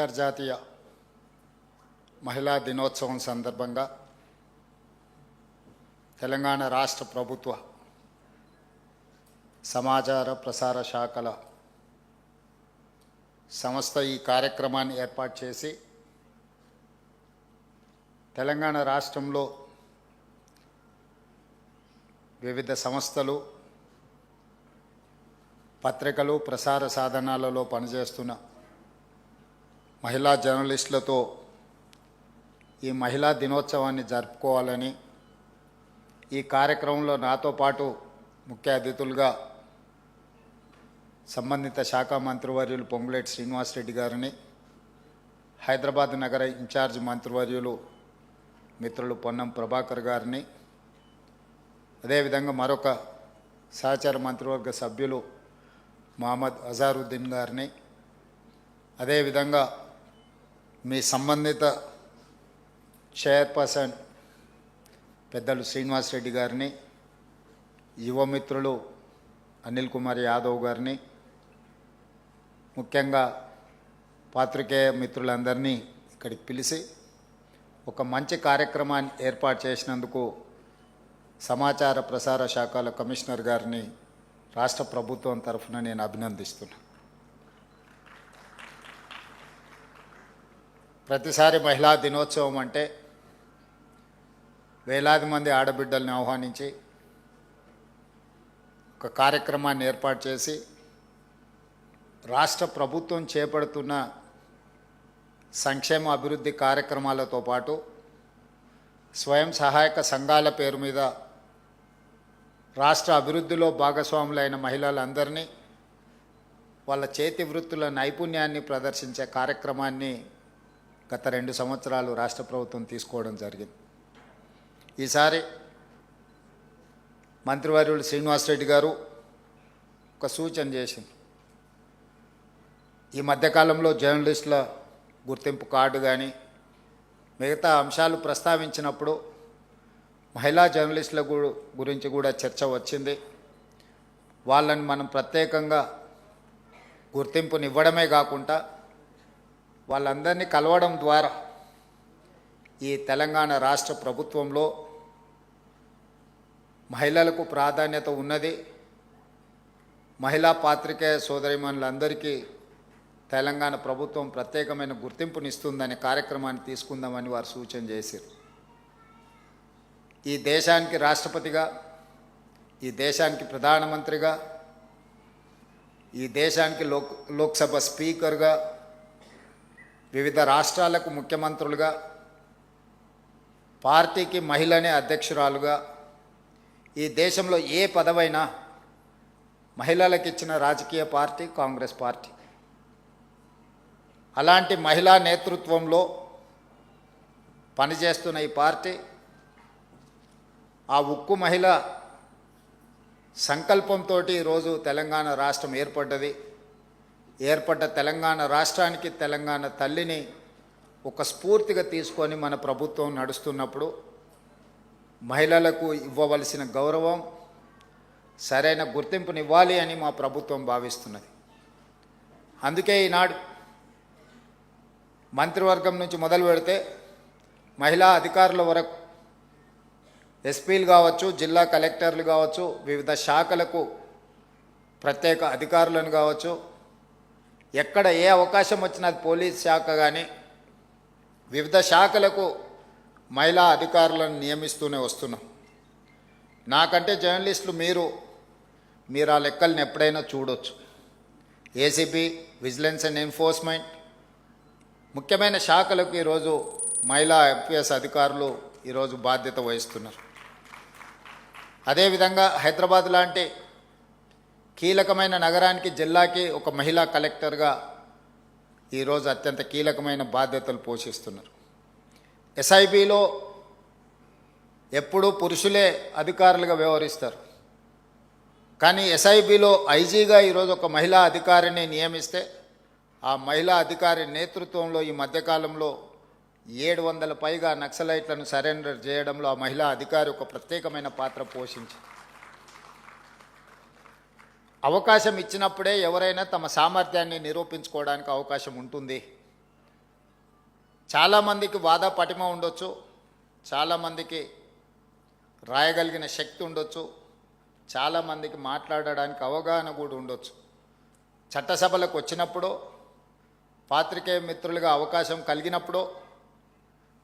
అంతర్జాతీయ మహిళా దినోత్సవం సందర్భంగా తెలంగాణ రాష్ట్ర ప్రభుత్వ సమాచార ప్రసార శాఖల సంస్థ ఈ కార్యక్రమాన్ని ఏర్పాటు చేసి తెలంగాణ రాష్ట్రంలో వివిధ సంస్థలు పత్రికలు ప్రసార సాధనాలలో పనిచేస్తున్న మహిళా జర్నలిస్టులతో ఈ మహిళా దినోత్సవాన్ని జరుపుకోవాలని ఈ కార్యక్రమంలో నాతో పాటు ముఖ్య అతిథులుగా సంబంధిత శాఖ మంత్రివర్యులు పొంగులేటి శ్రీనివాసరెడ్డి గారిని, హైదరాబాద్ నగర ఇన్ఛార్జ్ మంత్రివర్యులు మిత్రులు పొన్నం ప్రభాకర్ గారిని, అదేవిధంగా మరొక సహచార మంత్రివర్గ సభ్యులు మహమ్మద్ అజారుద్దీన్ గారిని, అదేవిధంగా మీ సంబంధిత చైర్పర్సన్ పెద్దలు శ్రీనివాసరెడ్డి గారిని, యువమిత్రులు అనిల్ కుమార్ యాదవ్ గారిని, ముఖ్యంగా పాత్రికేయ మిత్రులందరినీ ఇక్కడికి పిలిచి ఒక మంచి కార్యక్రమాన్ని ఏర్పాటు చేసినందుకు సమాచార ప్రసార శాఖల కమిషనర్ గారిని రాష్ట్ర ప్రభుత్వం తరఫున నేను అభినందిస్తున్నాను. ప్రతిసారి మహిళా దినోత్సవం అంటే వేలాది మంది ఆడబిడ్డల్ని ఆహ్వానించి ఒక కార్యక్రమాన్ని ఏర్పాటు చేసి రాష్ట్ర ప్రభుత్వం చేపడుతున్న సంక్షేమ అభివృద్ధి కార్యక్రమాలతో పాటు స్వయం సహాయక సంఘాల పేరు మీద రాష్ట్ర అభివృద్ధిలో భాగస్వాములైన మహిళలందరినీ వాళ్ళ చేతి వృత్తుల నైపుణ్యాన్ని ప్రదర్శించే కార్యక్రమాన్ని గత 2 సంవత్సరాలు రాష్ట్ర ప్రభుత్వం తీసుకోవడం జరిగింది. ఈసారి మంత్రివర్యులు శ్రీనివాసరెడ్డి గారు ఒక సూచన చేసింది. ఈ మధ్యకాలంలో జర్నలిస్టుల గుర్తింపు కార్డు కానీ మిగతా అంశాలు ప్రస్తావించినప్పుడు మహిళా జర్నలిస్టుల గురించి కూడా చర్చ వచ్చింది. వాళ్ళని మనం ప్రత్యేకంగా గుర్తింపునివ్వడమే కాకుండా వాళ్ళందరినీ కలవడం ద్వారా ఈ తెలంగాణ రాష్ట్ర ప్రభుత్వంలో మహిళలకు ప్రాధాన్యత ఉన్నది, మహిళా పాత్రికేయ సోదరీమణులందరికీ తెలంగాణ ప్రభుత్వం ప్రత్యేకమైన గుర్తింపునిస్తుందనే కార్యక్రమాన్ని తీసుకుందామని వారు సూచన చేశారు. ఈ దేశానికి రాష్ట్రపతిగా, ఈ దేశానికి ప్రధానమంత్రిగా, ఈ దేశానికి లోక్సభ స్పీకర్గా, వివిధ రాష్ట్రాలకు ముఖ్యమంత్రులుగా, పార్టీకి మహిళనే అధ్యక్షురాలుగా, ఈ దేశంలో ఏ పదవైనా మహిళలకు ఇచ్చిన రాజకీయ పార్టీ కాంగ్రెస్ పార్టీ. అలాంటి మహిళా నేతృత్వంలో పనిచేస్తున్న ఈ పార్టీ ఆ ఉక్కు మహిళ సంకల్పంతో ఈరోజు తెలంగాణ రాష్ట్రం ఏర్పడ్డది. ఏర్పడ్డ తెలంగాణ రాష్ట్రానికి తెలంగాణ తల్లిని ఒక స్ఫూర్తిగా తీసుకొని మన ప్రభుత్వం నడుస్తున్నప్పుడు మహిళలకు ఇవ్వవలసిన గౌరవం, సరైన గుర్తింపునివ్వాలి అని మా ప్రభుత్వం భావిస్తున్నది. అందుకే ఈనాడు మంత్రివర్గం నుంచి మొదలు పెడితే మహిళా అధికారుల వరకు ఎస్పీలు కావచ్చు, జిల్లా కలెక్టర్లు కావచ్చు, వివిధ శాఖలకు ప్రత్యేక అధికారులను కావచ్చు, ఎక్కడ ఏ అవకాశం వచ్చినా పోలీస్ శాఖ కానీ వివిధ శాఖలకు మహిళా అధికారులను నియమిస్తూనే వస్తున్నాం. నాకంటే జర్నలిస్టులు మీరు ఆ లెక్కలను ఎప్పుడైనా చూడొచ్చు. ఏసీబీ, విజిలెన్స్ అండ్ ఎన్ఫోర్స్మెంట్ ముఖ్యమైన శాఖలకు ఈరోజు మహిళా ఐపీఎస్ అధికారులు ఈరోజు బాధ్యత వహిస్తున్నారు. అదేవిధంగా హైదరాబాద్ లాంటి కీలకమైన నగరానికి, జిల్లాకి ఒక మహిళా కలెక్టర్గా ఈరోజు అత్యంత కీలకమైన బాధ్యతలు పోషిస్తున్నారు. ఎస్ఐబిలో ఎప్పుడూ పురుషులే అధికారులుగా వ్యవహరిస్తారు. కానీ ఎస్ఐబిలో ఐజీగా ఈరోజు ఒక మహిళా అధికారిని నియమిస్తే ఆ మహిళా అధికారి నేతృత్వంలో ఈ మధ్యకాలంలో 700 పైగా నక్సలైట్లను సరెండర్ చేయడంలో ఆ మహిళా అధికారి ఒక ప్రత్యేకమైన పాత్ర పోషించింది. అవకాశం ఇచ్చినప్పుడే ఎవరైనా తమ సామర్థ్యాన్ని నిరూపించుకోవడానికి అవకాశం ఉంటుంది. చాలామందికి వాద పటిమ ఉండొచ్చు, చాలామందికి రాయగలిగిన శక్తి ఉండొచ్చు, చాలామందికి మాట్లాడడానికి అవగాహన కూడా ఉండొచ్చు. చట్టసభలకు వచ్చినప్పుడు, పాత్రికేయ మిత్రులుగా అవకాశం కలిగినప్పుడు,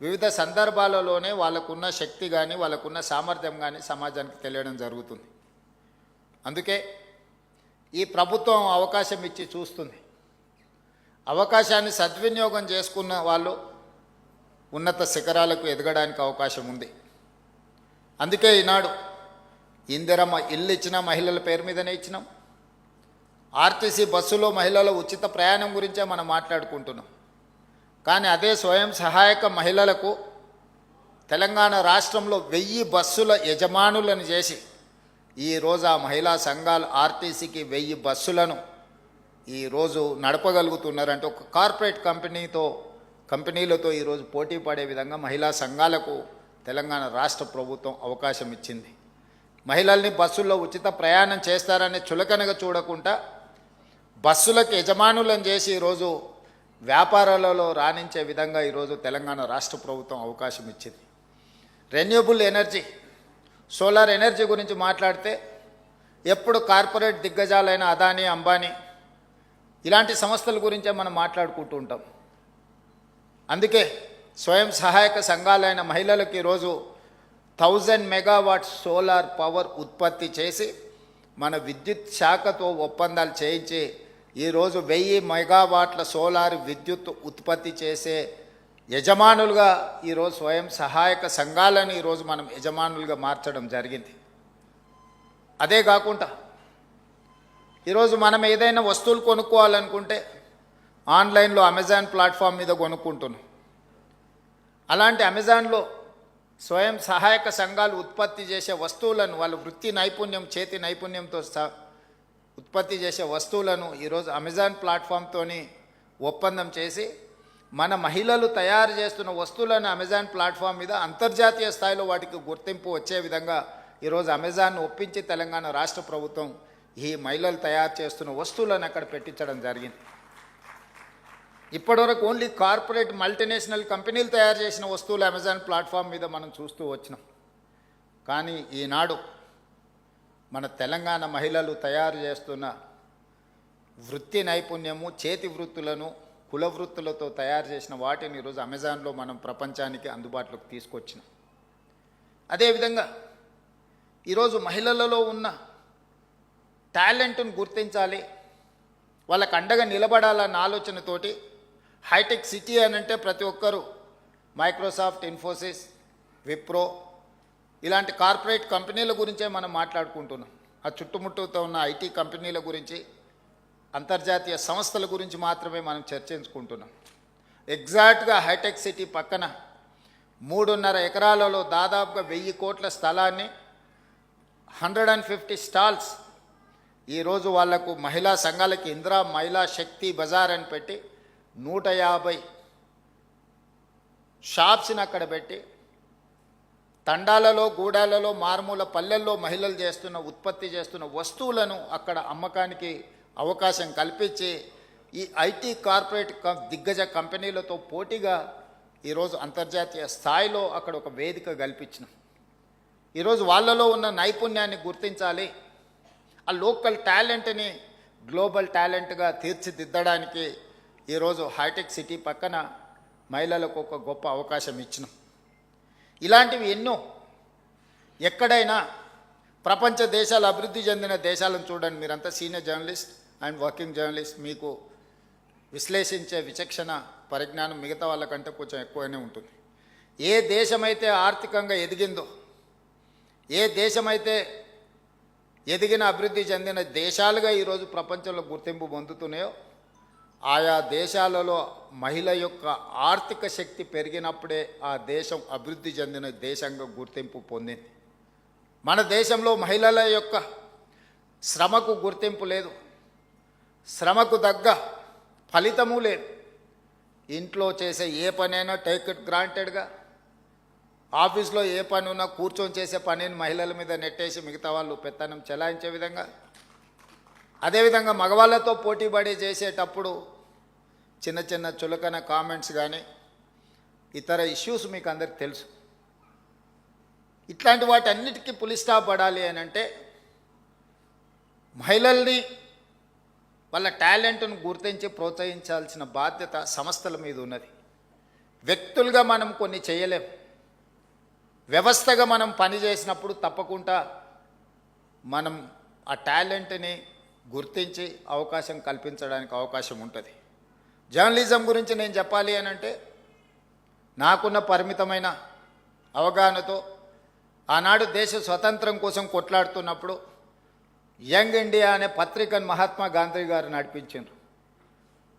వివిధ సందర్భాలలోనే వాళ్ళకున్న శక్తి కానీ వాళ్ళకున్న సామర్థ్యం కానీ సమాజానికి తెలియడం జరుగుతుంది. అందుకే ఈ ప్రభుత్వం అవకాశం ఇచ్చి చూస్తుంది. అవకాశాన్ని సద్వినియోగం చేసుకున్న వాళ్ళు ఉన్నత శిఖరాలకు ఎదగడానికి అవకాశం ఉంది. అందుకే ఈనాడు ఇందిరమ్మ ఇల్లు ఇచ్చిన మహిళల పేరు మీదనే ఇచ్చినాం. ఆర్టీసీ బస్సులో మహిళల ఉచిత ప్రయాణం గురించే మనం మాట్లాడుకుంటున్నాం. కానీ అదే స్వయం సహాయక మహిళలకు తెలంగాణ రాష్ట్రంలో 1000 బస్సుల యజమానులను చేసి ఈరోజు ఆ మహిళా సంఘాలు ఆర్టీసీకి 1000 బస్సులను ఈరోజు నడపగలుగుతున్నారంటే ఒక కార్పొరేట్ కంపెనీలతో ఈరోజు పోటీ పడే విధంగా మహిళా సంఘాలకు తెలంగాణ రాష్ట్ర ప్రభుత్వం అవకాశం ఇచ్చింది. మహిళల్ని బస్సుల్లో ఉచిత ప్రయాణం చేస్తారని చులకనగా చూడకుండా బస్సులకు యజమానులను చేసి ఈరోజు వ్యాపారాలలో రాణించే విధంగా ఈరోజు తెలంగాణ రాష్ట్ర ప్రభుత్వం అవకాశం ఇచ్చింది. రెన్యూబుల్ ఎనర్జీ, సోలార్ ఎనర్జీ గురించి మాట్లాడితే ఎప్పుడు కార్పొరేట్ దిగ్గజాలైన అదానీ, అంబానీ ఇలాంటి సంస్థల గురించే మనం మాట్లాడుకుంటూ ఉంటాం. అందుకే స్వయం సహాయక సంఘాలైన మహిళలకు ఈరోజు 1000 మెగావాట్స్ సోలార్ పవర్ ఉత్పత్తి చేసి మన విద్యుత్ శాఖతో ఒప్పందాలు చేయించి ఈరోజు 1000 మెగావాట్ల సోలార్ విద్యుత్ ఉత్పత్తి చేసే యజమానులుగా ఈరోజు స్వయం సహాయక సంఘాలను ఈరోజు మనం యజమానులుగా మార్చడం జరిగింది. అదే కాకుండా ఈరోజు మనం ఏదైనా వస్తువులు కొనుక్కోవాలనుకుంటే ఆన్లైన్లో అమెజాన్ ప్లాట్ఫామ్ మీద కొనుక్కుంటున్నాం. అలాంటి అమెజాన్లో స్వయం సహాయక సంఘాలు ఉత్పత్తి చేసే వస్తువులను వాళ్ళ వృత్తి నైపుణ్యం, చేతి నైపుణ్యంతో ఉత్పత్తి చేసే వస్తువులను ఈరోజు అమెజాన్ ప్లాట్ఫామ్తో ఒప్పందం చేసి మన మహిళలు తయారు చేస్తున్న వస్తువులను అమెజాన్ ప్లాట్ఫామ్ మీద అంతర్జాతీయ స్థాయిలో వాటికి గుర్తింపు వచ్చే విధంగా ఈరోజు అమెజాన్ ఒప్పించి తెలంగాణ రాష్ట్ర ప్రభుత్వం ఈ మహిళలు తయారు చేస్తున్న వస్తువులను అక్కడ పెట్టించడం జరిగింది. ఇప్పటివరకు ఓన్లీ కార్పొరేట్ మల్టీనేషనల్ కంపెనీలు తయారు చేసిన వస్తువులు అమెజాన్ ప్లాట్ఫామ్ మీద మనం చూస్తూ వచ్చినాం. కానీ ఈనాడు మన తెలంగాణ మహిళలు తయారు చేస్తున్న వృత్తి నైపుణ్యము, చేతి వృత్తులను, కుల వృత్తులతో తయారు చేసిన వాటిని ఈరోజు అమెజాన్లో మనం ప్రపంచానికి అందుబాటులోకి తీసుకొచ్చినాం. అదేవిధంగా ఈరోజు మహిళలలో ఉన్న టాలెంట్ను గుర్తించాలి, వాళ్ళకు అండగా నిలబడాలన్న ఆలోచనతోటి హైటెక్ సిటీ అని అంటే ప్రతి ఒక్కరూ మైక్రోసాఫ్ట్, ఇన్ఫోసిస్, విప్రో ఇలాంటి కార్పొరేట్ కంపెనీల గురించే మనం మాట్లాడుకుంటున్నాం. ఆ చుట్టుముట్టుతో ఉన్న ఐటీ కంపెనీల గురించి, అంతర్జాతీయ సంస్థల గురించి మాత్రమే మనం చర్చించుకుంటున్నాం. ఎగ్జాక్ట్గా హైటెక్ సిటీ పక్కన 3.5 ఎకరాలలో దాదాపుగా 1000 కోట్ల స్థలాన్ని 150 స్టాల్స్ ఈరోజు వాళ్లకు మహిళా సంఘాలకి ఇందిరా మహిళా శక్తి బజార్ అని పెట్టి 150 షాప్స్ని అక్కడ పెట్టి తండాలలో, గూడాలలో, మారుమూల పల్లెల్లో మహిళలు ఉత్పత్తి చేస్తున్న వస్తువులను అక్కడ అమ్మకానికి అవకాశం కల్పించి ఈ ఐటీ కార్పొరేట్ దిగ్గజ కంపెనీలతో పోటీగా ఈరోజు అంతర్జాతీయ స్థాయిలో అక్కడ ఒక వేదిక కల్పించినాం. ఈరోజు వాళ్ళలో ఉన్న నైపుణ్యాన్ని గుర్తించాలి, ఆ లోకల్ టాలెంట్ని గ్లోబల్ టాలెంట్గా తీర్చిదిద్దడానికి ఈరోజు హైటెక్ సిటీ పక్కన మహిళలకు ఒక గొప్ప అవకాశం ఇచ్చినాం. ఇలాంటివి ఎన్నో. ఎక్కడైనా ప్రపంచ దేశాలు, అభివృద్ధి చెందిన దేశాలను చూడండి. మీరంతా senior journalist and working journalist, మీకు విశ్లేషించే విచక్షణ పరిజ్ఞానం మిగతా వాళ్ళకంటే కొంచెం ఎక్కువనే ఉంటుంది. ఏ దేశమైతే ఆర్థికంగా ఎదిగిందో, ఏ దేశమైతే ఎదిగిన అభివృద్ధి చెందిన దేశాలుగా ఈరోజు ప్రపంచంలో గుర్తింపు పొందుతున్నాయో ఆయా దేశాలలో మహిళ యొక్క ఆర్థిక శక్తి పెరిగినప్పుడే ఆ దేశం అభివృద్ధి చెందిన దేశంగా గుర్తింపు పొందింది. మన దేశంలో మహిళల యొక్క శ్రమకు గుర్తింపు లేదు, శ్రమకు తగ్గ ఫలితము లేదు. ఇంట్లో చేసే ఏ పనైనా టేక్ ఇట్ గ్రాంటెడ్గా, ఆఫీస్లో ఏ పని ఉన్నా కూర్చొని చేసే పనిని మహిళల మీద నెట్టేసి మిగతా వాళ్ళు పెత్తనం చెలాయించే విధంగా, అదేవిధంగా మగవాళ్ళతో పోటీపడి చేసేటప్పుడు చిన్న చిన్న చులకన కామెంట్స్ కానీ, ఇతర ఇష్యూస్ మీకు అందరికి తెలుసు. ఇట్లాంటి వాటన్నిటికీ పులి స్టాప్ పడాలి అని అంటే మహిళల్ని వాళ్ళ టాలెంట్ను గుర్తించి ప్రోత్సహించాల్సిన బాధ్యత సంస్థల మీద ఉన్నది. వ్యక్తులుగా మనం కొన్ని చేయలేం. వ్యవస్థగా మనం పని చేసినప్పుడు తప్పకుండా మనం ఆ టాలెంట్ని గుర్తించి అవకాశం కల్పించడానికి అవకాశం ఉంటుంది. జర్నలిజం గురించి నేను చెప్పాలి అని అంటే నాకున్న పరిమితమైన అవగాహనతో ఆనాడు దేశ స్వతంత్రం కోసం కొట్లాడుతున్నప్పుడు యంగ్ ఇండియా అనే పత్రికను మహాత్మా గాంధీ గారు నడిపించారు.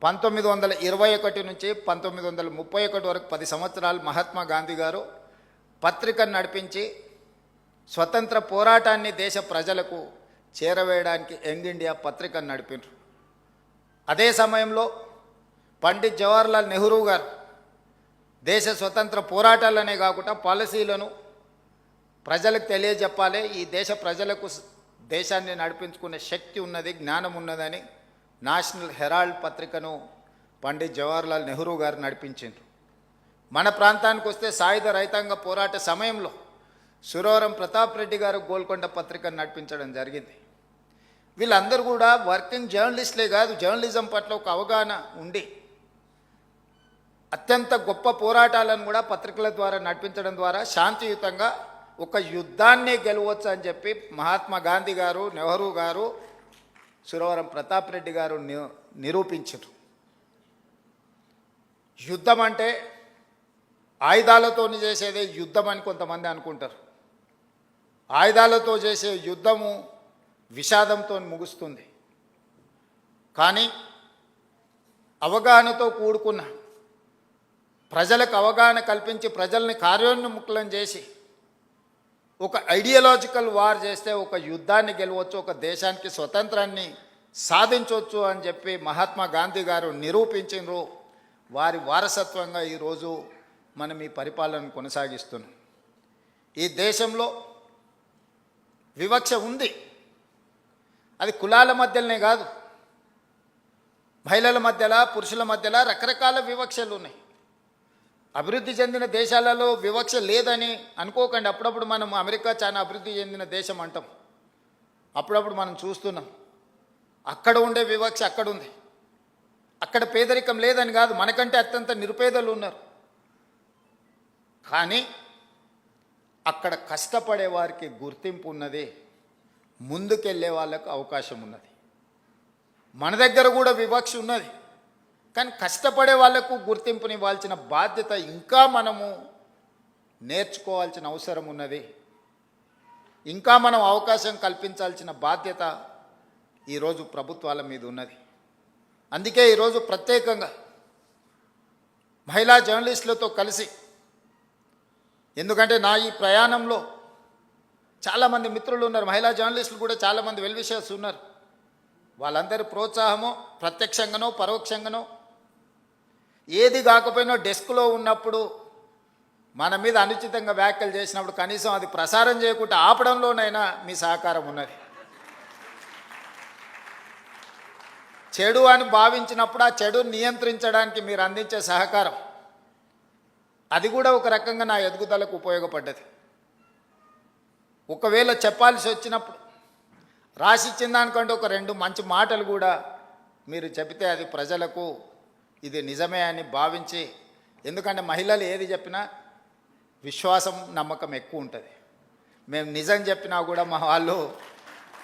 1921 నుంచి 1931 వరకు 10 సంవత్సరాలు మహాత్మా గాంధీ గారు పత్రికను నడిపించి స్వతంత్ర పోరాటాన్ని దేశ ప్రజలకు చేరవేయడానికి యంగ్ ఇండియా పత్రికను నడిపారు. అదే సమయంలో పండిత్ జవహర్లాల్ నెహ్రూ గారు దేశ స్వతంత్ర పోరాటాలనే కాకుండా పాలసీలను ప్రజలకు తెలియజెప్పాలి, ఈ దేశ ప్రజలకు దేశాన్ని నడిపించుకునే శక్తి ఉన్నది, జ్ఞానం ఉన్నదని నేషనల్ హెరాల్డ్ పత్రికను పండిత్ జవహర్లాల్ నెహ్రూ గారు నడిపించారు. మన ప్రాంతానికి వస్తే సాయుధ రైతాంగ పోరాట సమయంలో సురవరం ప్రతాప్ రెడ్డి గారు గోల్కొండ పత్రికను నడిపించడం జరిగింది. వీళ్ళందరూ కూడా వర్కింగ్ జర్నలిస్టులే కాదు, జర్నలిజం పట్ల ఒక అవగాహన ఉండి అత్యంత గొప్ప పోరాటాలను కూడా పత్రికల ద్వారా నడిపించడం ద్వారా శాంతియుతంగా ఒక యుద్ధాన్ని గెలవచ్చు అని చెప్పి మహాత్మా గాంధీ గారు, నెహ్రూ గారు, సురవరం ప్రతాప్ రెడ్డి గారు నిరూపించారు. యుద్ధం అంటే ఆయుధాలతో చేసేదే యుద్ధం అని కొంతమంది అనుకుంటారు. ఆయుధాలతో చేసే యుద్ధము విషాదంతో ముగుస్తుంది. కానీ అవగాహనతో కూడుకున్న ప్రజలకు అవగాహన కల్పించి ప్రజల్ని కార్యోన్ముఖులం చేసి ఒక ఐడియాలజికల్ వార్ చేస్తే ఒక యుద్ధాన్ని గెలవచ్చు, ఒక దేశానికి స్వతంత్రాన్ని సాధించవచ్చు అని చెప్పి మహాత్మా గాంధీ గారు నిరూపించారు. వారి వారసత్వంగా ఈరోజు మనం ఈ పరిపాలనను కొనసాగిస్తున్నాం. ఈ దేశంలో వివక్ష ఉంది. అది కులాల మధ్యలోనే కాదు, మహిళల మధ్యలో, పురుషుల మధ్యలో రకరకాల వివక్షలు ఉన్నాయి. అభివృద్ధి చెందిన దేశాలలో వివక్ష లేదని అనుకోకండి. అప్పుడప్పుడు మనం అమెరికా చాలా అభివృద్ధి చెందిన దేశం అంటాం, అప్పుడప్పుడు మనం చూస్తున్నాం. అక్కడ ఉండే వివక్ష అక్కడ ఉంది. అక్కడ పేదరికం లేదని కాదు, మనకంటే అత్యంత నిరుపేదలు ఉన్నారు. కానీ అక్కడ కష్టపడే వారికి గుర్తింపు ఉన్నది, ముందుకెళ్ళే వాళ్ళకు అవకాశం ఉన్నది. మన దగ్గర కూడా వివక్ష ఉన్నది, కానీ కష్టపడే వాళ్లకు గుర్తింపునివ్వాల్సిన బాధ్యత ఇంకా మనము నేర్చుకోవాల్సిన అవసరం ఉన్నది. ఇంకా మనం అవకాశం కల్పించాల్సిన బాధ్యత ఈరోజు ప్రభుత్వాల మీద ఉన్నది. అందుకే ఈరోజు ప్రత్యేకంగా మహిళా జర్నలిస్టులతో కలిసి, ఎందుకంటే నా ఈ ప్రయాణంలో చాలామంది మిత్రులు ఉన్నారు, మహిళా జర్నలిస్టులు కూడా చాలామంది వెల్ విషర్స్ ఉన్నారు. వాళ్ళందరి ప్రోత్సాహమో ప్రత్యక్షంగానో పరోక్షంగానో ఏది కాకపోయినా డెస్క్లో ఉన్నప్పుడు మన మీద అనుచితంగా వ్యాఖ్యలు చేసినప్పుడు కనీసం అది ప్రసారం చేయకుండా ఆపడంలోనైనా మీ సహకారం ఉన్నది. చెడు అని భావించినప్పుడు ఆ చెడుని నియంత్రించడానికి మీరు అందించే సహకారం, అది కూడా ఒక రకంగా నా ఎదుగుదలకు ఉపయోగపడ్డది. ఒకవేళ చెప్పాల్సి వచ్చినప్పుడు రాసిచ్చిన దానికంటే ఒక 2 మంచి మాటలు కూడా మీరు చెబితే అది ప్రజలకు ఇది నిజమే అని భావించి, ఎందుకంటే మహిళలు ఏది చెప్పినా విశ్వాసం నమ్మకం ఎక్కువ ఉంటుంది. మేము నిజం చెప్పినా కూడా మా వాళ్ళు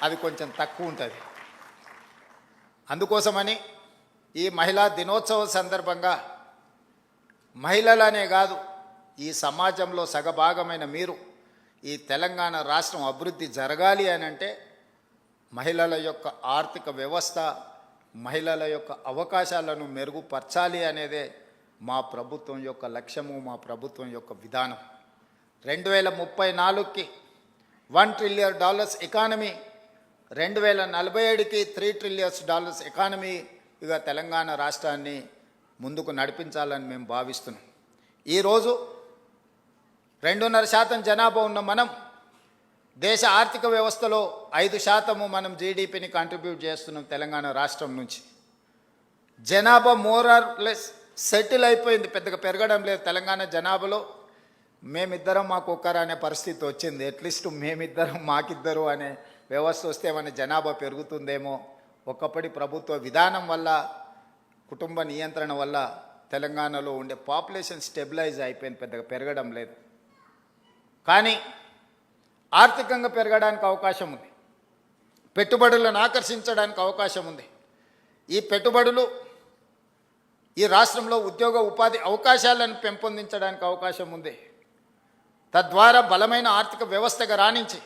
అది కొంచెం తక్కువ ఉంటుంది. అందుకోసమని ఈ మహిళా దినోత్సవం సందర్భంగా మహిళలనే కాదు, ఈ సమాజంలో సగభాగమైన మీరు, ఈ తెలంగాణ రాష్ట్రం అభివృద్ధి జరగాలి అని అంటే మహిళల యొక్క ఆర్థిక వ్యవస్థ, మహిళల యొక్క అవకాశాలను మెరుగుపరచాలి అనేదే మా ప్రభుత్వం యొక్క లక్ష్యము, మా ప్రభుత్వం యొక్క విధానం. 2034కి $1 ట్రిలియన్ ఎకానమీ, 2047కి $3 ట్రిలియన్ ఎకానమీ ఇక తెలంగాణ రాష్ట్రాన్ని ముందుకు నడిపించాలని మేము భావిస్తున్నాం. ఈరోజు 2.5% జనాభా ఉన్న మనం దేశ ఆర్థిక వ్యవస్థలో 5% మనం జీడిపిని కంట్రిబ్యూట్ చేస్తున్నాం తెలంగాణ రాష్ట్రం నుంచి. జనాభా మోర్ ఆర్ లెస్ సెటిల్ అయిపోయింది, పెద్దగా పెరగడం లేదు తెలంగాణ జనాభాలో. మేమిద్దరం మాకు ఒక్కరు అనే పరిస్థితి వచ్చింది. అట్లీస్ట్ మేమిద్దరం మాకిద్దరు అనే వ్యవస్థ వస్తే మన జనాభా పెరుగుతుందేమో. ఒకప్పటి ప్రభుత్వ విధానం వల్ల, కుటుంబ నియంత్రణ వల్ల తెలంగాణలో ఉండే పాపులేషన్ స్టెబిలైజ్ అయిపోయింది, పెద్దగా పెరగడం లేదు. కానీ ఆర్థికంగా పెరగడానికి అవకాశం ఉంది, పెట్టుబడులను ఆకర్షించడానికి అవకాశం ఉంది. ఈ పెట్టుబడులు ఈ రాష్ట్రంలో ఉద్యోగ ఉపాధి అవకాశాలను పెంపొందించడానికి అవకాశం ఉంది. తద్వారా బలమైన ఆర్థిక వ్యవస్థగా రాణించి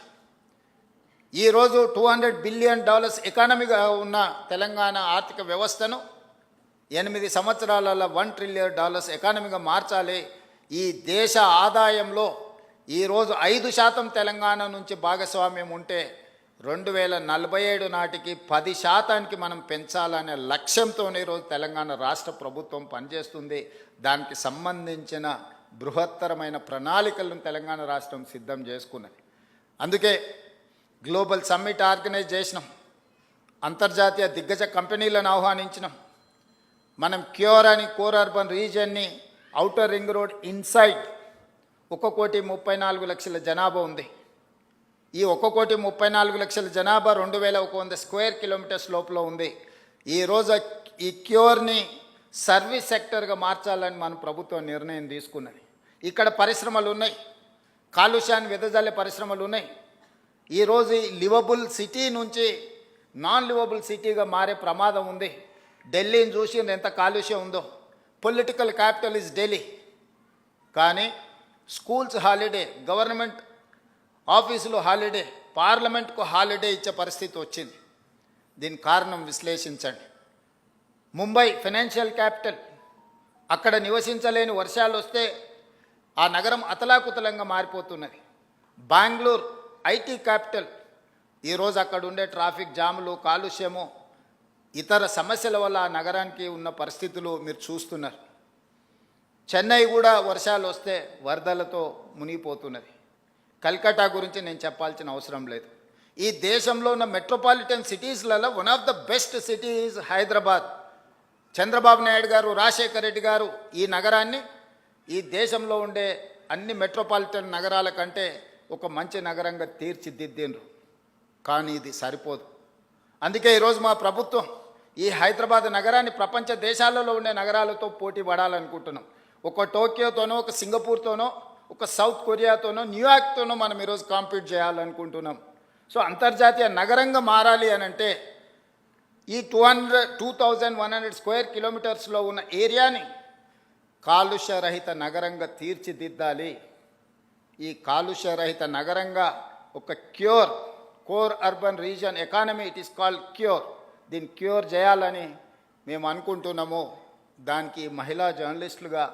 ఈరోజు $200 బిలియన్ ఎకానమీగా ఉన్న తెలంగాణ ఆర్థిక వ్యవస్థను 8 సంవత్సరాలలో $1 ట్రిలియన్ ఎకానమీగా మార్చాలి. ఈ దేశ ఆదాయంలో ఈరోజు 5% తెలంగాణ నుంచి భాగస్వామ్యం ఉంటే 2047 నాటికి 10% మనం పెంచాలనే లక్ష్యంతోనే ఈరోజు తెలంగాణ రాష్ట్ర ప్రభుత్వం పనిచేస్తుంది. దానికి సంబంధించిన బృహత్తరమైన ప్రణాళికలను తెలంగాణ రాష్ట్రం సిద్ధం చేసుకున్నది. అందుకే గ్లోబల్ సమ్మిట్ ఆర్గనైజ్ చేసినాం, అంతర్జాతీయ దిగ్గజ కంపెనీలను ఆహ్వానించినాం. మనం క్యూర్ అని కోర్ అర్బన్ రీజియన్ని ఔటర్ రింగ్ రోడ్ ఇన్సైడ్ 1,34,00,000 జనాభా ఉంది. ఈ 1,34,00,000 జనాభా 2,100 స్క్వేర్ కిలోమీటర్స్ లోపల ఉంది. ఈరోజు ఈ క్యూర్ని సర్వీస్ సెక్టర్గా మార్చాలని మన ప్రభుత్వం నిర్ణయం తీసుకున్నది. ఇక్కడ పరిశ్రమలు ఉన్నాయి, కాలుష్యాన్ని వెదజల్లే పరిశ్రమలు ఉన్నాయి. ఈరోజు ఈ లివబుల్ సిటీ నుంచి నాన్ లివబుల్ సిటీగా మారే ప్రమాదం ఉంది. ఢిల్లీని చూసి ఎంత కాలుష్యం ఉందో. పొలిటికల్ క్యాపిటల్ ఇస్ ఢిల్లీ, కానీ స్కూల్స్ హాలిడే, గవర్నమెంట్ ఆఫీసులు హాలిడే, పార్లమెంట్కు హాలిడే ఇచ్చే పరిస్థితి వచ్చింది. దీని కారణం విశ్లేషించండి. ముంబై ఫైనాన్షియల్ క్యాపిటల్, అక్కడ నివసించలేని వర్షాలు వస్తే ఆ నగరం అతలాకుతలంగా మారిపోతున్నది. బెంగళూరు ఐటీ క్యాపిటల్, ఈరోజు అక్కడ ఉండే ట్రాఫిక్ జాములు, కాలుష్యము, ఇతర సమస్యల వల్ల ఆ నగరానికి ఉన్న పరిస్థితులు మీరు చూస్తున్నారు. చెన్నై కూడా వర్షాలు వస్తే వరదలతో మునిగిపోతున్నది. కల్కట్టా గురించి నేను చెప్పాల్సిన అవసరం లేదు. ఈ దేశంలో ఉన్న మెట్రోపాలిటన్ సిటీస్లలో one of the best city is Hyderabad. Chandrababu Naidu garu, Rajasekhara Reddy గారు ఈ నగరాన్ని ఈ దేశంలో ఉండే అన్ని మెట్రోపాలిటన్ నగరాల కంటే ఒక మంచి నగరంగా తీర్చిదిద్దిండ్రు. కానీ ఇది సరిపోదు. అందుకే ఈరోజు మా ప్రభుత్వం ఈ హైదరాబాద్ నగరాన్ని ప్రపంచ దేశాలలో ఉండే నగరాలతో పోటీ పడాలనుకుంటున్నాం. ఒక టోక్యోతోనో, ఒక సింగపూర్తోనో, ఒక సౌత్ కొరియాతోనో, న్యూయార్క్తోనో మనం ఈరోజు కాంపీట్ చేయాలనుకుంటున్నాం. సో అంతర్జాతీయ నగరంగా మారాలి అని అంటే ఈ 2,100 స్క్వేర్ కిలోమీటర్స్లో ఉన్న ఏరియాని కాలుష్యరహిత నగరంగా తీర్చిదిద్దాలి. ఈ కాలుష్యరహిత నగరంగా ఒక core urban region economy, it is called cure, దీన్ని క్యూర్ చేయాలని మేము అనుకుంటున్నాము. దానికి మహిళా జర్నలిస్టులుగా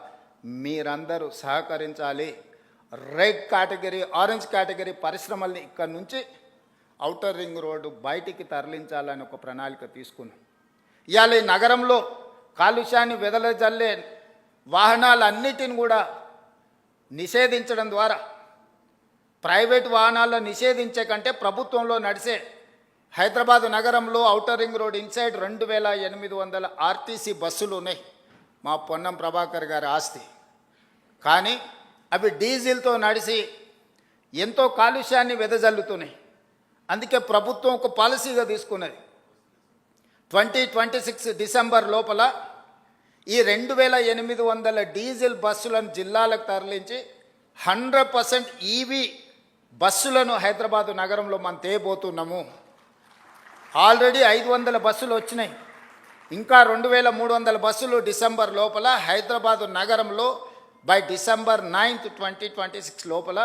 మీరందరూ సహకరించాలి. రెడ్ కేటగిరీ, ఆరెంజ్ కేటగిరీ పరిశ్రమల్ని ఇక్కడ నుంచి ఔటర్ రింగ్ రోడ్డు బయటికి తరలించాలని ఒక ప్రణాళిక తీసుకున్నాం. ఇవాళ ఈ నగరంలో కాలుష్యాన్ని వెదలజల్లే వాహనాలన్నిటిని కూడా నిషేధించడం ద్వారా, ప్రైవేట్ వాహనాలను నిషేధించే కంటే ప్రభుత్వంలో నడిచే హైదరాబాద్ నగరంలో outer ring road inside 2,800 RTC బస్సులు ఉన్నాయి, మా పొన్నం ప్రభాకర్ గారి ఆస్తి. కానీ అవి డీజిల్తో నడిచి ఎంతో కాలుష్యాన్ని వెదజల్లుతున్నాయి. అందుకే ప్రభుత్వం ఒక పాలసీగా తీసుకున్నది, 2026 డిసెంబర్ లోపల ఈ 2,800 డీజిల్ బస్సులను జిల్లాలకు తరలించి 100% ఈవీ బస్సులను హైదరాబాదు నగరంలో మనం తేబోతున్నాము. ఆల్రెడీ 500 బస్సులు వచ్చినాయి, ఇంకా 2,300 బస్సులు డిసెంబర్ లోపల హైదరాబాదు నగరంలో బై డిసెంబర్ 9, 2026 లోపల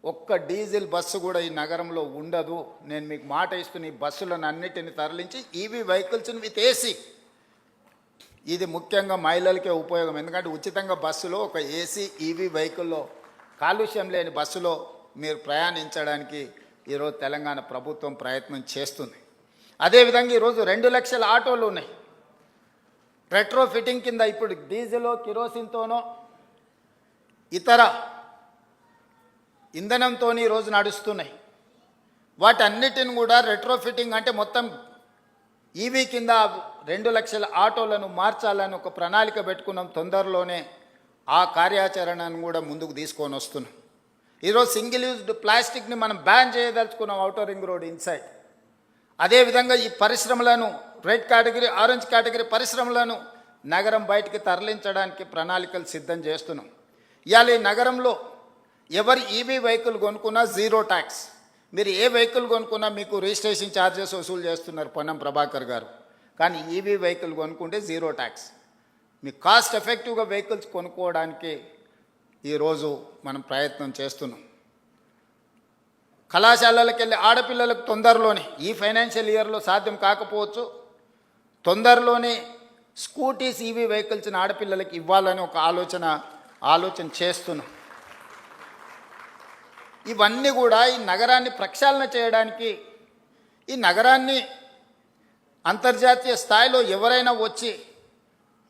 ఒక్క డీజిల్ బస్సు కూడా ఈ నగరంలో ఉండదు. నేను మీకు మాట ఇస్తున్న ఈ బస్సులను అన్నిటిని తరలించి ఈవీ వెహికల్స్ని విత్ ఏసీ, ఇది ముఖ్యంగా మహిళలకే ఉపయోగం. ఎందుకంటే ఉచితంగా బస్సులో ఒక ఏసీ ఈవీ వెహికల్లో, కాలుష్యం లేని బస్సులో మీరు ప్రయాణించడానికి ఈరోజు తెలంగాణ ప్రభుత్వం ప్రయత్నం చేస్తుంది. అదేవిధంగా ఈరోజు 2 లక్షల ఆటోలు ఉన్నాయి రెట్రో ఫిట్టింగ్ కింద. ఇప్పుడు డీజిల్, కిరోసిన్తోనో ఇతర ఇంధనంతో ఈరోజు నడుస్తున్నాయి. వాటన్నిటిని కూడా రెట్రో ఫిట్టింగ్ అంటే మొత్తం ఈవీ కింద 2 లక్షల ఆటోలను మార్చాలని ఒక ప్రణాళిక పెట్టుకున్నాం. తొందరలోనే ఆ కార్యాచరణను కూడా ముందుకు తీసుకొని వస్తున్నాం. ఈరోజు సింగిల్ యూజ్డ్ ప్లాస్టిక్ని మనం బ్యాన్ చేయదలుచుకున్నాం ఔటర్ రింగ్ రోడ్ ఇన్సైడ్. అదేవిధంగా ఈ పరిశ్రమలను రెడ్ కేటగిరీ, ఆరెంజ్ కేటగిరీ పరిశ్రమలను నగరం బయటికి తరలించడానికి ప్రణాళికలు సిద్ధం చేస్తున్నాం. ఇవాళ ఈ నగరంలో ఎవరు ఈవీ వెహికల్ కొనుక్కున్నా జీరో ట్యాక్స్. మీరు ఏ వెహికల్ కొనుక్కున్నా మీకు రిజిస్ట్రేషన్ ఛార్జెస్ వసూలు చేస్తున్నారు పొన్నం ప్రభాకర్ గారు. కానీ ఈవీ వెహికల్ కొనుక్కుంటే జీరో ట్యాక్స్. మీకు కాస్ట్ ఎఫెక్టివ్గా వెహికల్స్ కొనుక్కోవడానికి ఈరోజు మనం ప్రయత్నం చేస్తున్నాం. కళాశాలలకు వెళ్ళి ఆడపిల్లలకు తొందరలోనే, ఈ ఫైనాన్షియల్ ఇయర్లో సాధ్యం కాకపోవచ్చు, తొందరలోనే స్కూటీస్ ఈవీ వెహికల్స్ని ఆడపిల్లలకి ఇవ్వాలని ఒక ఆలోచన చేస్తున్నాం. ఇవన్నీ కూడా ఈ నగరాన్ని ప్రక్షాళన చేయడానికి, ఈ నగరాన్ని అంతర్జాతీయ స్థాయిలో ఎవరైనా వచ్చి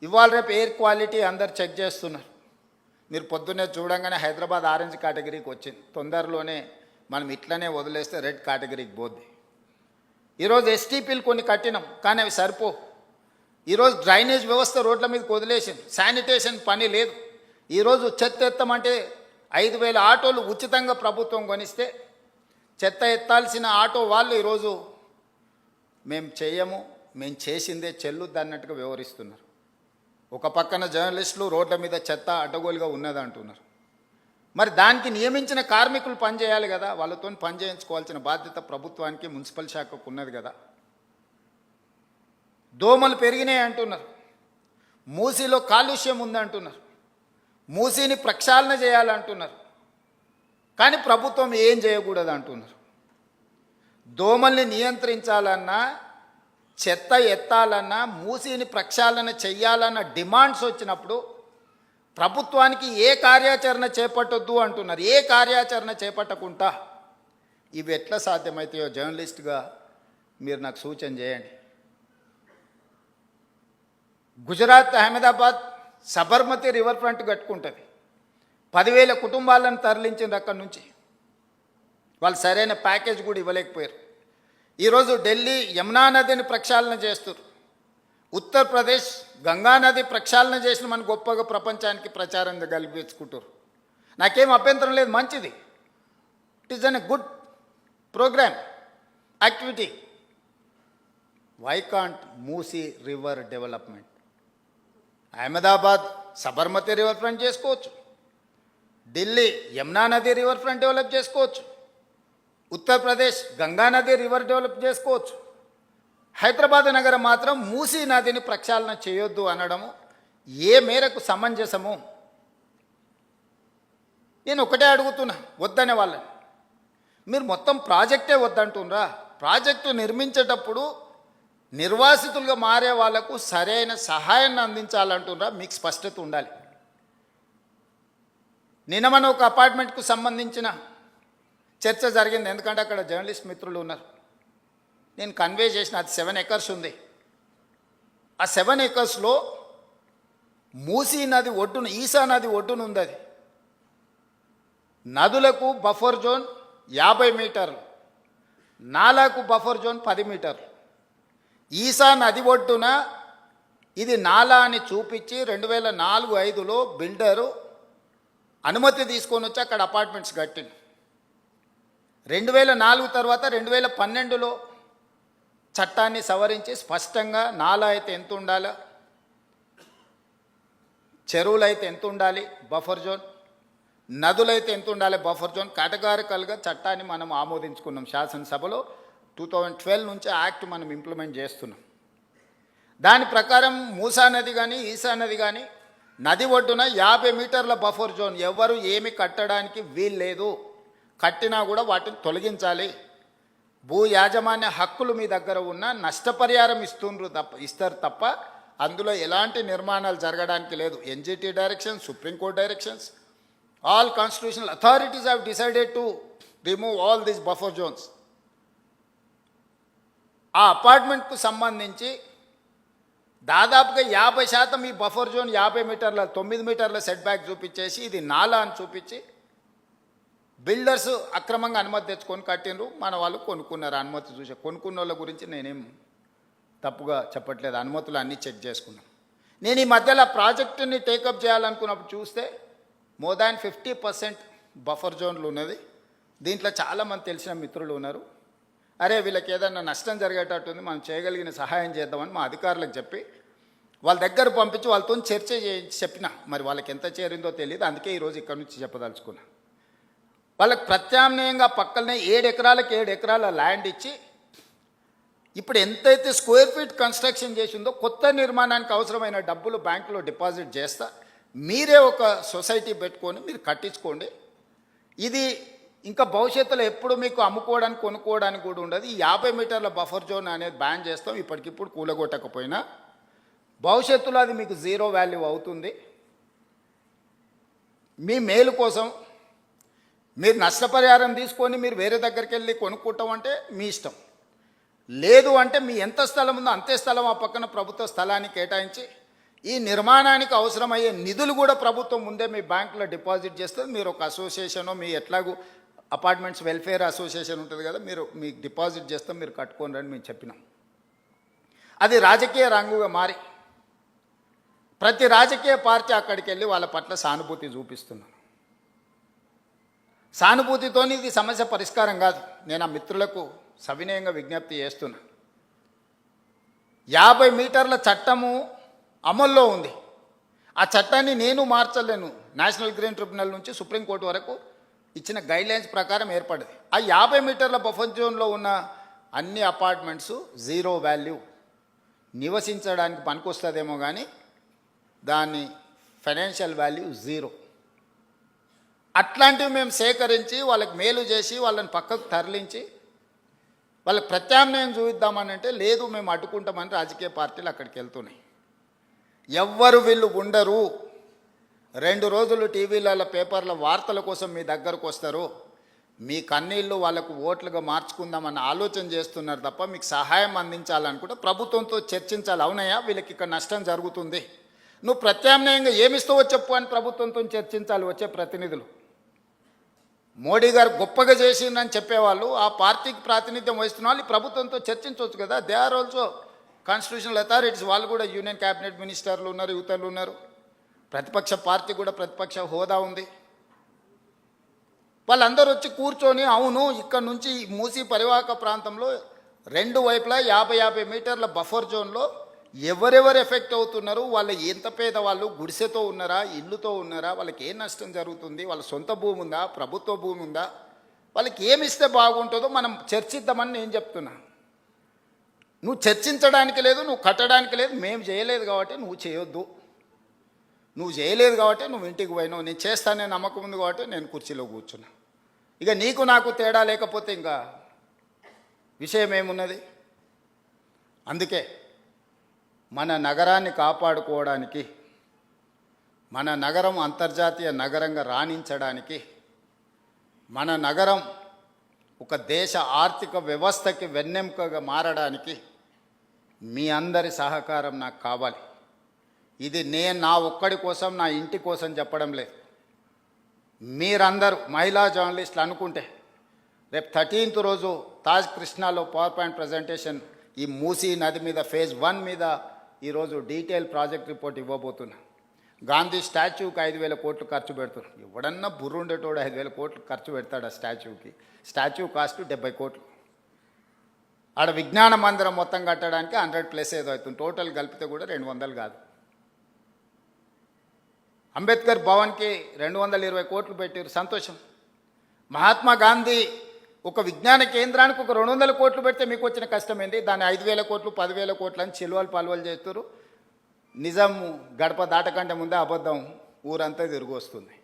ఇవాళ రేపు ఎయిర్ క్వాలిటీ అందరు చెక్ చేస్తున్నారు. మీరు పొద్దున్నే చూడంగానే హైదరాబాద్ ఆరెంజ్ కేటగిరీకి వచ్చింది. తొందరలోనే మనం ఇట్లనే వదిలేస్తే రెడ్ కేటగిరీకి పోద్ది. ఈరోజు ఎస్టీపీలు కొన్ని కట్టినాం, కానీ అవి సరిపో. ఈరోజు డ్రైనేజ్ వ్యవస్థ రోడ్ల మీదకి వదిలేసింది, శానిటేషన్ పని లేదు. ఈరోజు చెత్త ఎత్తమంటే 5,000 ఆటోలు ఉచితంగా ప్రభుత్వం కొనిస్తే చెత్త ఎత్తాల్సిన ఆటో వాళ్ళు ఈరోజు మేము చేయము, మేము చేసిందే చెల్లుద్ది అన్నట్టుగా వ్యవహరిస్తున్నారు. ఒక పక్కన జర్నలిస్టులు రోడ్ల మీద చెత్త అడ్డగోలుగా ఉన్నది అంటున్నారు. మరి దానికి నియమించిన కార్మికులు పనిచేయాలి కదా, వాళ్ళతో పని చేయించుకోవాల్సిన బాధ్యత ప్రభుత్వానికి, మున్సిపల్ శాఖకు ఉన్నది కదా. దోమలు పెరిగినాయి అంటున్నారు, మూసీలో కాలుష్యం ఉందంటున్నారు, మూసీని ప్రక్షాళన చేయాలంటున్నారు. కానీ ప్రభుత్వం ఏం చేయకూడదు అంటున్నారు. దోమల్ని నియంత్రించాలన్నా, చెత్త ఎత్తాలన్నా, మూసీని ప్రక్షాళన చెయ్యాలన్న డిమాండ్స్ వచ్చినప్పుడు ప్రభుత్వానికి ఏ కార్యాచరణ చేపట్టొద్దు అంటున్నారు. ఏ కార్యాచరణ చేపట్టకుండా ఇవి ఎట్లా సాధ్యమవుతాయో జర్నలిస్ట్గా మీరు నాకు సూచన చేయండి. గుజరాత్ అహ్మదాబాద్ సబర్మతి రివర్ ఫ్రంట్ కట్టుకుంటుంది. 10,000 కుటుంబాలను తరలించింది అక్కడి నుంచి. వాళ్ళు సరైన ప్యాకేజ్ కూడా ఇవ్వలేకపోయారు. ఈరోజు ఢిల్లీ యమునా నదిని ప్రక్షాళన చేస్తారు. ఉత్తరప్రదేశ్ గంగా నది ప్రక్షాళన చేసిన మన గొప్పగా ప్రపంచానికి ప్రచారం కల్పించుకుంటారు. నాకేం అభ్యంతరం లేదు, మంచిది. It is an a good programme, activity. Why can't Musi river development? Ahmedabad Sabarmati river front చేసుకోవచ్చు, ఢిల్లీ యమునా నది రివర్ ఫ్రంట్ డెవలప్ చేసుకోవచ్చు, ఉత్తరప్రదేశ్ గంగా నది రివర్ డెవలప్ చేసుకోవచ్చు. హైదరాబాద్ నగరం మాత్రం మూసీ నదిని ప్రక్షాళన చేయొద్దు అనడము ఏ మేరకు సమంజసము? నేను ఒకటే అడుగుతున్నా, వద్దనే వాళ్ళని. మీరు మొత్తం ప్రాజెక్టే వద్దంటున్నారా? ప్రాజెక్టు నిర్మించేటప్పుడు నిర్వాసితులుగా మారే వాళ్లకు సరైన సహాయాన్ని అందించాలంటున్నారా? మీకు స్పష్టత ఉండాలి. నిన్న మన ఒక అపార్ట్మెంట్కు సంబంధించిన చర్చ జరిగింది, ఎందుకంటే అక్కడ జర్నలిస్ట్ మిత్రులు ఉన్నారు. నేను కన్వే చేసిన, అది 7 acres ఉంది. ఆ 7 acresలో మూసీ నది ఒడ్డున, ఈసా నది ఒడ్డున ఉంది. అది నదులకు బఫర్ జోన్ 50 మీటర్లు, నాలాకు బఫర్ జోన్ 10 మీటర్లు. ఈసా నది ఒడ్డున ఇది నాలా అని చూపించి 2004-05లో బిల్డరు అనుమతి తీసుకొని వచ్చి అక్కడ అపార్ట్మెంట్స్ కట్టింది. 2004 తర్వాత 2012లో చట్టాన్ని సవరించి స్పష్టంగా నాలా అయితే ఎంత ఉండాలి, చెరువులు అయితే ఎంత ఉండాలి బఫర్ జోన్, నదులైతే ఎంత ఉండాలి బఫర్ జోన్, కేటగారికల్గా చట్టాన్ని మనం ఆమోదించుకున్నాం శాసనసభలో. 2012 నుంచి యాక్ట్ మనం ఇంప్లిమెంట్ చేస్తున్నాం. దాని ప్రకారం మూసా నది కానీ ఈసా నది కానీ నది ఒడ్డున 50 మీటర్ల బఫర్ జోన్, ఎవరు ఏమి కట్టడానికి వీలు లేదు. కట్టినా కూడా వాటిని తొలగించాలి. భూ యాజమాన్య హక్కులు మీ దగ్గర ఉన్న నష్టపరిహారం ఇస్తారు తప్ప అందులో ఎలాంటి నిర్మాణాలు జరగడానికి లేదు. NGT directions, supreme court directions, all constitutional authorities have decided to remove all these buffer zones. ఆ అపార్ట్మెంట్కు సంబంధించి దాదాపుగా 50% ఈ బఫర్ జోన్ 50 మీటర్ల 9 మీటర్ల సెట్ బ్యాక్ చూపించేసి ఇది నాలా అని చూపించి బిల్డర్స్ అక్రమంగా అనుమతి తెచ్చుకొని కట్టినరు. మన వాళ్ళు కొనుక్కున్నారు అనుమతి చూసి. కొనుక్కున్న వాళ్ళ గురించి నేనేం తప్పుగా చెప్పట్లేదు, అనుమతులు అన్నీ చెక్ చేసుకున్నాం. నేను ఈ మధ్యలో ప్రాజెక్టుని టేకప్ చేయాలనుకున్నప్పుడు చూస్తే మోర్ దాన్ 50% బఫర్ జోన్లు ఉన్నది. దీంట్లో చాలామంది తెలిసిన మిత్రులు ఉన్నారు. అరే వీళ్ళకి ఏదైనా నష్టం జరిగేటట్టుంది, మనం చేయగలిగిన సహాయం చేద్దామని మా అధికారులకు చెప్పి వాళ్ళ దగ్గర పంపించి వాళ్ళతో చర్చ చేయించి చెప్పిన. మరి వాళ్ళకి ఎంత చేరిందో తెలియదు, అందుకే ఈరోజు ఇక్కడ నుంచి చెప్పదలుచుకున్నా. వాళ్ళకి ప్రత్యామ్నాయంగా పక్కనే 7 ఎకరాలకు 7 ఎకరాల ల్యాండ్ ఇచ్చి ఇప్పుడు ఎంతైతే స్క్వేర్ ఫీట్ కన్స్ట్రక్షన్ చేసిందో కొత్త నిర్మాణానికి అవసరమైన డబ్బులు బ్యాంకులో డిపాజిట్ చేస్తా, మీరే ఒక సొసైటీ పెట్టుకొని మీరు కట్టించుకోండి. ఇది ఇంకా భవిష్యత్తులో ఎప్పుడు మీకు అమ్ముకోవడానికి కొనుక్కోవడానికి కూడా ఉండదు. ఈ 50 మీటర్ల బఫర్ జోన్ అనేది బ్యాన్ చేస్తాం. ఇప్పటికిప్పుడు కూలగొట్టకపోయినా భవిష్యత్తులో అది మీకు జీరో వాల్యూ అవుతుంది. మీ మేలు కోసం మీరు నష్టపరిహారం తీసుకొని మీరు వేరే దగ్గరికి వెళ్ళి కొనుక్కుంటాం అంటే మీ ఇష్టం. లేదు అంటే మీ ఎంత స్థలం ఉందో అంతే స్థలం ఆ పక్కన ప్రభుత్వ స్థలాన్ని కేటాయించి ఈ నిర్మాణానికి అవసరమయ్యే నిధులు కూడా ప్రభుత్వం ముందే మీ బ్యాంకులో డిపాజిట్ చేస్తుంది. మీరు ఒక అసోసియేషన్, మీ ఎట్లాగూ అపార్ట్మెంట్స్ వెల్ఫేర్ అసోసియేషన్ ఉంటుంది కదా, మీరు మీకు డిపాజిట్ చేస్తాం, మీరు కట్టుకోండి అని మేము చెప్పినాం. అది రాజకీయ రంగుగా మారి ప్రతి రాజకీయ పార్టీ అక్కడికి వెళ్ళి వాళ్ళ పట్ల సానుభూతి చూపిస్తున్నారు. సానుభూతితో ఇది సమస్య పరిష్కారం కాదు. నేను ఆ మిత్రులకు సవినయంగా విజ్ఞప్తి చేస్తున్నా. 50 మీటర్ల చట్టము అమల్లో ఉంది. ఆ చట్టాన్ని నేను మార్చలేను. నేషనల్ గ్రీన్ ట్రిబ్యునల్ నుంచి సుప్రీంకోర్టు వరకు ఇచ్చిన గైడ్లైన్స్ ప్రకారం ఏర్పడింది. ఆ 50 మీటర్ల బఫర్ జోన్లో ఉన్న అన్ని అపార్ట్మెంట్స్ జీరో వాల్యూ, నివసించడానికి పనికొస్తుందేమో కానీ దాని ఫైనాన్షియల్ వాల్యూ జీరో. అట్లాంటివి మేము సేకరించి వాళ్ళకి మేలు చేసి వాళ్ళని పక్కకు తరలించి వాళ్ళకి ప్రత్యామ్నాయం చూపిద్దామని అంటే లేదు, మేము అడ్డుకుంటామని రాజకీయ పార్టీలు అక్కడికి వెళ్తున్నాయి. ఎవ్వరు వీళ్ళు ఉండరు. 2 రోజులు టీవీలలో పేపర్ల వార్తల కోసం మీ దగ్గరకు వస్తారు. మీ కన్నీళ్ళు వాళ్ళకు ఓట్లుగా మార్చుకుందామని ఆలోచన చేస్తున్నారు తప్ప మీకు సహాయం అందించాలనుకుంటే ప్రభుత్వంతో చర్చించాలి. అవునయ్యా వీళ్ళకి ఇక్కడ నష్టం జరుగుతుంది, నువ్వు ప్రత్యామ్నాయంగా ఏమిస్తావో చెప్పు అని ప్రభుత్వంతో చర్చించాలి వచ్చే ప్రతినిధులు. మోడీ గారు గొప్పగా చేసిందని చెప్పేవాళ్ళు, ఆ పార్టీకి ప్రాతినిధ్యం వహిస్తున్న వాళ్ళు ప్రభుత్వంతో చర్చించవచ్చు కదా. They are also constitutional authorities. వాళ్ళు కూడా యూనియన్ క్యాబినెట్ మినిస్టర్లు ఉన్నారు, యువతలు ఉన్నారు. ప్రతిపక్ష పార్టీ కూడా ప్రతిపక్ష హోదా ఉంది. వాళ్ళందరూ వచ్చి కూర్చొని అవును ఇక్కడ నుంచి మూసీ పరివాహక ప్రాంతంలో 2 వైపులా 50 మీటర్ల బఫర్ జోన్లో ఎవరెవరు ఎఫెక్ట్ అవుతున్నారు, వాళ్ళు ఎంత పేదవాళ్ళు, గుడిసెతో ఉన్నారా, ఇల్లుతో ఉన్నారా, వాళ్ళకి ఏం నష్టం జరుగుతుంది, వాళ్ళ సొంత భూమి ఉందా, ప్రభుత్వ భూమి ఉందా, వాళ్ళకి ఏమి ఇస్తే బాగుంటుందో మనం చర్చిద్దామని నేను చెప్తున్నా. నువ్వు చర్చించడానికి లేదు, నువ్వు కట్టడానికి లేదు, మేము చేయలేదు కాబట్టి నువ్వు చేయొద్దు. నువ్వు చేయలేదు కాబట్టి నువ్వు ఇంటికి పోయినావు, నేను చేస్తానే నమ్మకం ఉంది కాబట్టి నేను కుర్చీలో కూర్చున్నా. ఇక నీకు నాకు తేడా లేకపోతే ఇంకా విషయం ఏమున్నది? అందుకే మన నగరాన్ని కాపాడుకోవడానికి, మన నగరం అంతర్జాతీయ నగరంగా రాణించడానికి, మన నగరం ఒక దేశ ఆర్థిక వ్యవస్థకి వెన్నెముకగా మారడానికి మీ అందరి సహకారం నాకు కావాలి. ఇది నేను నా ఒక్కడి కోసం, నా ఇంటి కోసం చెప్పడం లేదు. మీరందరూ మహిళా జర్నలిస్టులు అనుకుంటే రేపు 13th రోజు తాజ్ కృష్ణాలో పవర్ పాయింట్ ప్రజెంటేషన్ ఈ మూసీ నది మీద ఫేజ్ 1 మీద ఈరోజు డీటెయిల్ ప్రాజెక్ట్ రిపోర్ట్ ఇవ్వబోతున్నా. గాంధీ స్టాచ్యూకి 5,000 కోట్లు ఖర్చు పెడుతున్నారు. ఎవడన్నా బుర్రుండేటోడు 5,000 కోట్లు ఖర్చు పెడతాడు ఆ స్టాచ్యూకి. స్టాచ్యూ కాస్ట్ 70 కోట్లు. ఆడ విజ్ఞాన మందిరం మొత్తం కట్టడానికి 100+ ఏదో అవుతుంది. టోటల్ కలిపితే కూడా 200 కాదు. అంబేద్కర్ భవన్కి 220 కోట్లు పెట్టారు, సంతోషం. మహాత్మా గాంధీ ఒక విజ్ఞాన కేంద్రానికి ఒక 200 కోట్లు పెడితే మీకు వచ్చిన కష్టం ఏంటి? దాన్ని 5,000 కోట్లు 10,000 కోట్లు అని చిలువలు పలువలు చేస్తారు. నిజం గడప దాటకంటే ముందే అబద్ధం ఊరంతా తిరిగి వస్తుంది.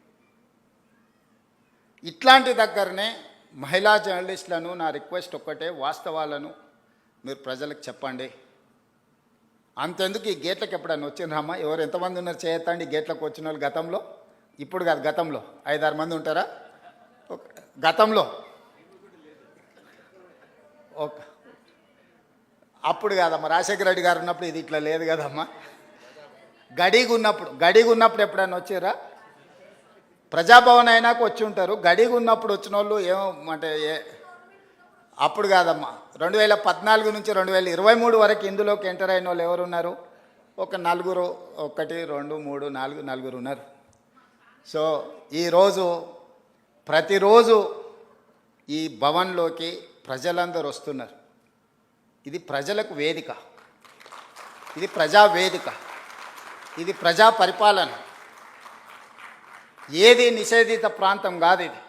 ఇట్లాంటి దగ్గరనే మహిళా జర్నలిస్టులను నా రిక్వెస్ట్ ఒక్కటే, వాస్తవాలను మీరు ప్రజలకు చెప్పండి. అంతెందుకు ఈ గేట్లకు ఎప్పుడన్నా వచ్చిండ్రమ్మా? ఎవరు ఎంతమంది ఉన్నారు చేయొద్దండి గేట్లకు వచ్చిన వాళ్ళు గతంలో? ఇప్పుడు కాదు, గతంలో 5-6 మంది ఉంటారా? గతంలో ఓకే, అప్పుడు కాదమ్మా, రాజశేఖర రెడ్డి గారు ఉన్నప్పుడు ఇది ఇట్లా లేదు కదమ్మా. గడిగా ఉన్నప్పుడు ఎప్పుడైనా వచ్చారా? ప్రజాభవన్ అయినాక వచ్చి ఉంటారు. గడిగా ఉన్నప్పుడు వచ్చిన వాళ్ళు ఏమంటే అప్పుడు కాదమ్మా 2014 నుంచి 2023 వరకు ఇందులోకి ఎంటర్ అయిన వాళ్ళు ఎవరు ఉన్నారు? ఒక నలుగురు, 1 2 3 4 నలుగురు ఉన్నారు. సో ఈరోజు ప్రతిరోజు ఈ భవన్లోకి ప్రజలందరూ వస్తున్నారు. ఇది ప్రజలకు వేదిక, ఇది ప్రజా వేదిక, ఇది ప్రజా పరిపాలన. ఏది నిషేధిత ప్రాంతం కాదు ఇది.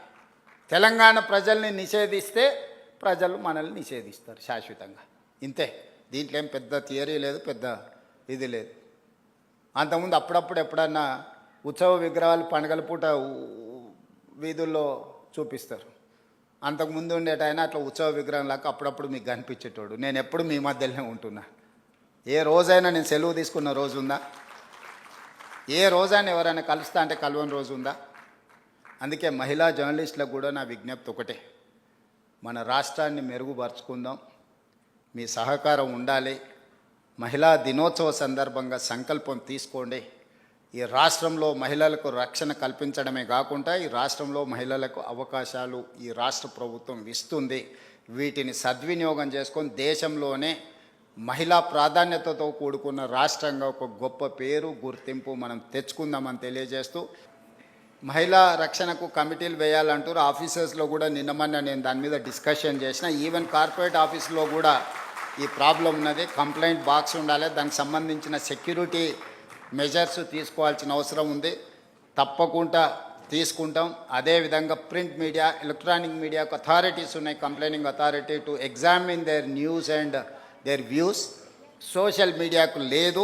తెలంగాణ ప్రజల్ని నిషేధిస్తే ప్రజలు మనల్ని నిషేధిస్తారు శాశ్వతంగా, ఇంతే. దీంట్లో ఏం పెద్ద థియరీ లేదు, పెద్ద ఇది లేదు. అంతకుముందు అప్పుడప్పుడు ఎప్పుడన్నా ఉత్సవ విగ్రహాలు పండుగల పూట వీధుల్లో చూపిస్తారు. అంతకుముందు ఉండేట ఆయన అట్లా ఉత్సవ విగ్రహం లాగా అప్పుడప్పుడు మీకు కనిపించేటోడు. నేను ఎప్పుడు మీ మధ్యలోనే ఉంటున్నా. ఏ రోజైనా నేను సెలవు తీసుకున్న రోజు ఉందా? ఏ రోజైనా ఎవరైనా కలుస్తా అంటే కలవని రోజు ఉందా? అందుకే మహిళా జర్నలిస్టులకు కూడా నా విజ్ఞప్తి ఒకటే, మన రాష్ట్రాన్ని మెరుగుపరుచుకుందాం, మీ సహకారం ఉండాలి. మహిళా దినోత్సవ సందర్భంగా సంకల్పం తీసుకోండి. ఈ రాష్ట్రంలో మహిళలకు రక్షణ కల్పించడమే కాకుండా ఈ రాష్ట్రంలో మహిళలకు అవకాశాలు ఈ రాష్ట్ర ప్రభుత్వం ఇస్తుంది. వీటిని సద్వినియోగం చేసుకొని దేశంలోనే మహిళా ప్రాధాన్యతతో కూడుకున్న రాష్ట్రంగా ఒక గొప్ప పేరు, గుర్తింపు మనం తెచ్చుకుందామని తెలియజేస్తూ, మహిళా రక్షణకు కమిటీలు వేయాలంటారు. ఆఫీసర్స్లో కూడా నిన్నమన్న నేను దాని మీద డిస్కషన్ చేసిన. ఈవెన్ కార్పొరేట్ ఆఫీసులో కూడా ఈ ప్రాబ్లం ఉన్నది. కంప్లైంట్ బాక్స్ ఉండాలి, దానికి సంబంధించిన సెక్యూరిటీ మెజర్స్ తీసుకోవాల్సిన అవసరం ఉంది. తప్పకుండా తీసుకుంటాం. అదేవిధంగా ప్రింట్ మీడియా, ఎలక్ట్రానిక్ మీడియాకు అథారిటీస్ ఉన్నాయి, complaining authority to examine their news and their views. Social మీడియాకు లేదు.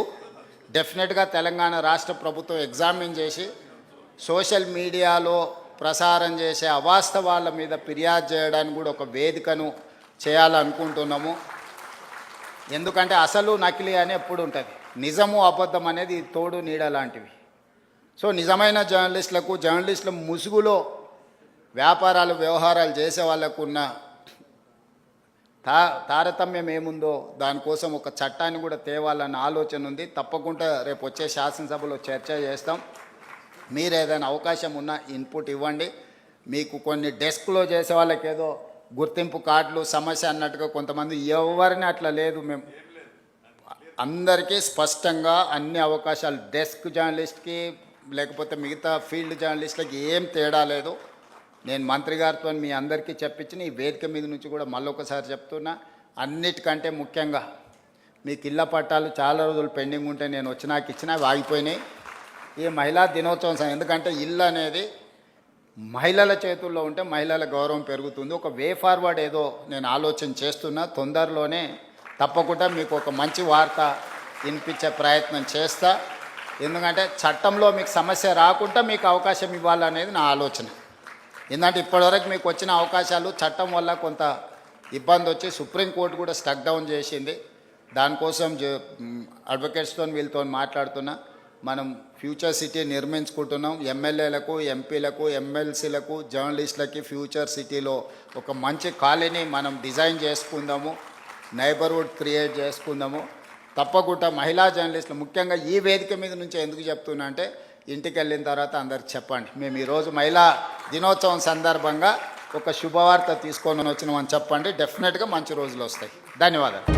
డెఫినెట్గా తెలంగాణ రాష్ట్ర ప్రభుత్వం ఎగ్జామిన్ చేసి సోషల్ మీడియాలో ప్రసారం చేసే అవాస్తవాల మీద ఫిర్యాదు చేయడానికి కూడా ఒక వేదికను చేయాలనుకుంటున్నాము. ఎందుకంటే అసలు నకిలీ అని ఎప్పుడు ఉంటుంది, నిజము అబద్ధం అనేది తోడు నీడ లాంటివి. సో నిజమైన జర్నలిస్టుల ముసుగులో వ్యాపారాలు వ్యవహారాలు చేసే వాళ్ళకు ఉన్న తారతమ్యం ఏముందో దానికోసం ఒక చట్టాన్ని కూడా తేవాలన్న ఆలోచన ఉంది. తప్పకుండా రేపు వచ్చే శాసనసభలో చర్చ చేస్తాం. మీరు ఏదైనా అవకాశం ఉన్నా ఇన్పుట్ ఇవ్వండి. మీకు కొన్ని డెస్క్లో చేసే వాళ్ళకి ఏదో గుర్తింపు కార్డులు సమస్య అన్నట్టుగా కొంతమంది, ఎవరిని అట్లా లేదు. మేము అందరికీ స్పష్టంగా అన్ని అవకాశాలు, డెస్క్ జర్నలిస్ట్కి లేకపోతే మిగతా ఫీల్డ్ జర్నలిస్టులకి ఏం తేడా లేదు. నేను మంత్రి గారితో మీ అందరికీ చెప్పించిన ఈ వేదిక మీద నుంచి కూడా మళ్ళొకసారి చెప్తున్నా, అన్నిటికంటే ముఖ్యంగా మీకు ఇళ్ళ పట్టాలు చాలా రోజులు పెండింగ్ ఉంటే నేను వచ్చినాక ఇచ్చినా ఆగిపోయినాయి. ఈ మహిళా దినోత్సవం ఎందుకంటే ఇల్లు అనేది మహిళల చేతుల్లో ఉంటే మహిళల గౌరవం పెరుగుతుంది. ఒక వే ఫార్వర్డ్ ఏదో నేను ఆలోచన చేస్తున్నా. తొందరలోనే తప్పకుండా మీకు ఒక మంచి వార్త వినిపించే ప్రయత్నం చేస్తా. ఎందుకంటే చట్టంలో మీకు సమస్య రాకుండా మీకు అవకాశం ఇవ్వాలనేది నా ఆలోచన. ఎందుకంటే ఇప్పటివరకు మీకు వచ్చిన అవకాశాలు చట్టం వల్ల కొంత ఇబ్బంది వచ్చి సుప్రీంకోర్టు కూడా స్టక్ డౌన్ చేసింది. దానికోసం అడ్వకేట్స్తో వీళ్ళతో మాట్లాడుతున్నా. మనం ఫ్యూచర్ సిటీ నిర్మించుకుంటున్నాం. ఎమ్మెల్యేలకు, ఎంపీలకు, ఎమ్మెల్సీలకు, జర్నలిస్టులకి ఫ్యూచర్ సిటీలో ఒక మంచి కాలనీ మనం డిజైన్ చేసుకుందాము, నైబర్హుడ్ క్రియేట్ చేసుకుందాము. తప్పకుండా మహిళా జర్నలిస్టులు ముఖ్యంగా ఈ వేదిక మీద నుంచి ఎందుకు చెప్తున్నా అంటే, ఇంటికి వెళ్ళిన తర్వాత అందరికి చెప్పండి, మేము ఈరోజు మహిళా దినోత్సవం సందర్భంగా ఒక శుభవార్త తీసుకొని వచ్చినామని చెప్పండి. డెఫినెట్గా మంచి రోజులు వస్తాయి. ధన్యవాదాలు.